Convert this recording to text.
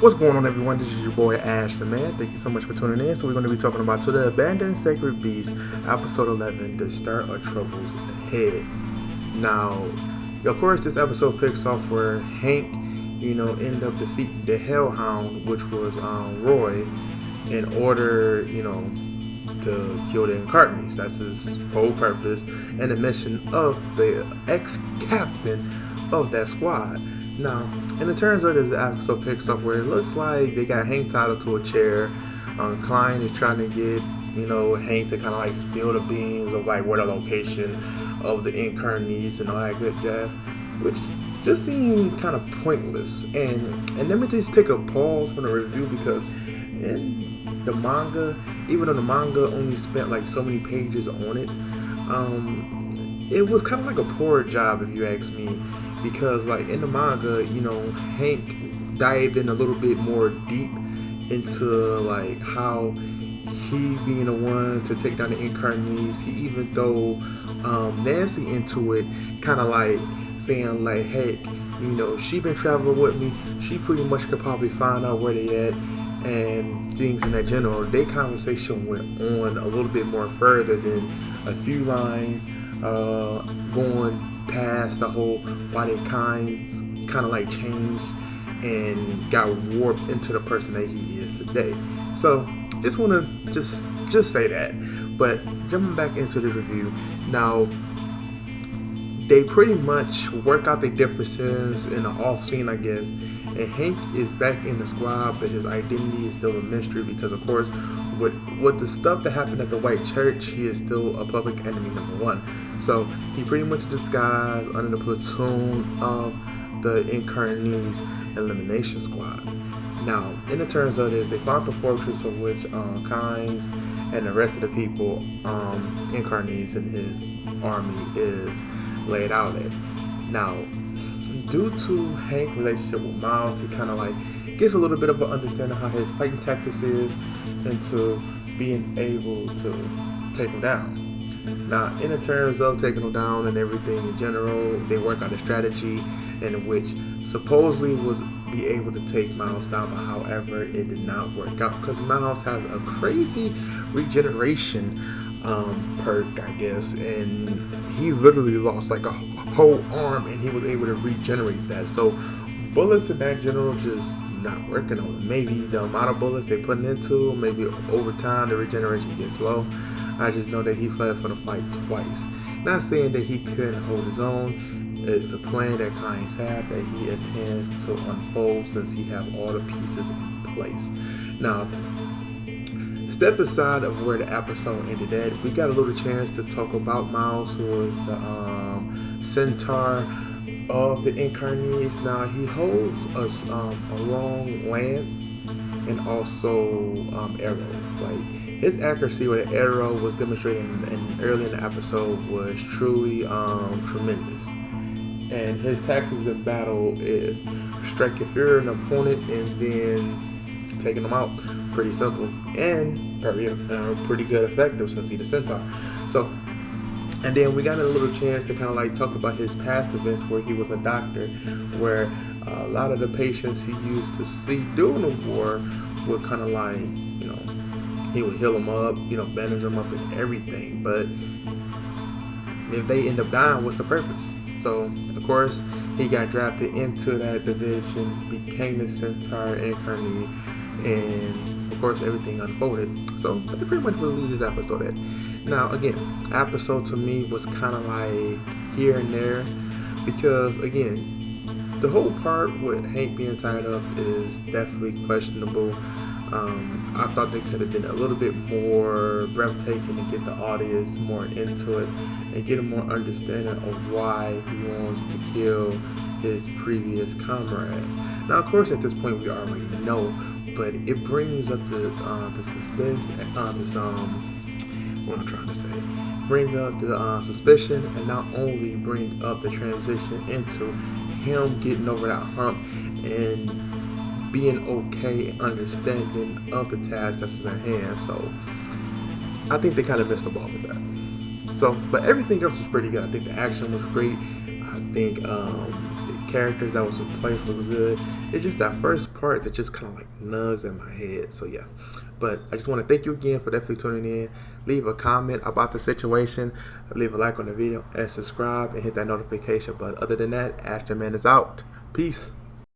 What's going on, everyone? This is your boy AshTheMan. Thank you so much for tuning in. So we're going to be talking about To the Abandoned Sacred Beast, episode 11, The Start of Troubles Ahead. Now, of course, this episode picks off where Hank, ended up defeating the Hellhound, which was Roy, in order, to kill the Incarnates. That's his whole purpose and the mission of the ex-captain of that squad. Now, and it turns out this episode picks up where it looks like they got Hank tied up to a chair. Klein is trying to get, Hank to kind of like spill the beans of like where the location of the Incarnates and all that good jazz, which just seemed kind of pointless. And let me just take a pause from the review because in the manga, even though the manga only spent like so many pages on it, it was kind of like a poor job if you ask me. Because like in the manga, Hank dived in a little bit more deep into like how he being the one to take down the Incarnates. He even throw Nancy into it, kind of like saying like, hey, she been traveling with me. She pretty much could probably find out where they at and things in that general. Their conversation went on a little bit more further than a few lines going past the whole why their kinds kind of like changed and got warped into the person that he is today. So just want to just say that. But jumping back into the review now, they pretty much work out their differences in the off scene, I guess. And Hank is back in the squad, but his identity is still a mystery because, of course, with the stuff that happened at the White Church, he is still a public enemy #1. So he pretty much disguised under the platoon of the Incarnates Elimination Squad. Now, in the terms of this, they found the fortress of which Kynes and the rest of the people, Incarnates and his army is laid out at. Now, due to Hank's relationship with Miles, he kind of like gets a little bit of an understanding how his fighting tactics is into being able to take him down. Now, in the terms of taking him down and everything in general, they work out a strategy in which supposedly was be able to take Miles down, but however, it did not work out because Miles has a crazy regeneration perk, I guess, and he literally lost like a whole arm and he was able to regenerate that. So bullets in that general just not working on him. Maybe the amount of bullets they putting into him, maybe over time the regeneration gets low. I just know that he fled from the fight twice. Not saying that he couldn't hold his own. It's a plan that Kynes has that he intends to unfold since he have all the pieces in place. Now, step aside of where the episode ended at, we got a little chance to talk about Miles, who is the centaur of the Incarnates. Now, he holds a long lance and also arrows. Like, his accuracy with an arrow was demonstrated early in the episode was truly tremendous. And his tactics in battle is strike if you're an opponent and then taking them out. Pretty simple and pretty good effective since he's a centaur. So, and then we got a little chance to kind of like talk about his past events where he was a doctor, where a lot of the patients he used to see during the war would kind of like, he would heal them up, bandage them up and everything. But if they end up dying, what's the purpose? So, of course, he got drafted into that division, became the Centaur Incarnate, and of course, everything unfolded. So, that's pretty much what leads this episode at. Now, again, episode to me was kind of like here and there, because, again, the whole part with Hank being tied up is definitely questionable. I thought they could have been a little bit more breathtaking to get the audience more into it and get a more understanding of why he wants to kill his previous comrades. Now, of course, at this point we already know, but it brings up the suspense. What I'm trying to say, bring up the suspicion, and not only bring up the transition into him getting over that hump and being okay and understanding of the task that's in their hand. So I think they kind of missed the ball with that. So, but everything else was pretty good. I think the action was great. I think the characters that was in place was good. It's just that first part that just kind of like nugs in my head. So yeah, but I just want to thank you again for definitely tuning in. Leave a comment about the situation, leave a like on the video, and subscribe and hit that notification button. Other than that, AshTheMan is out. Peace.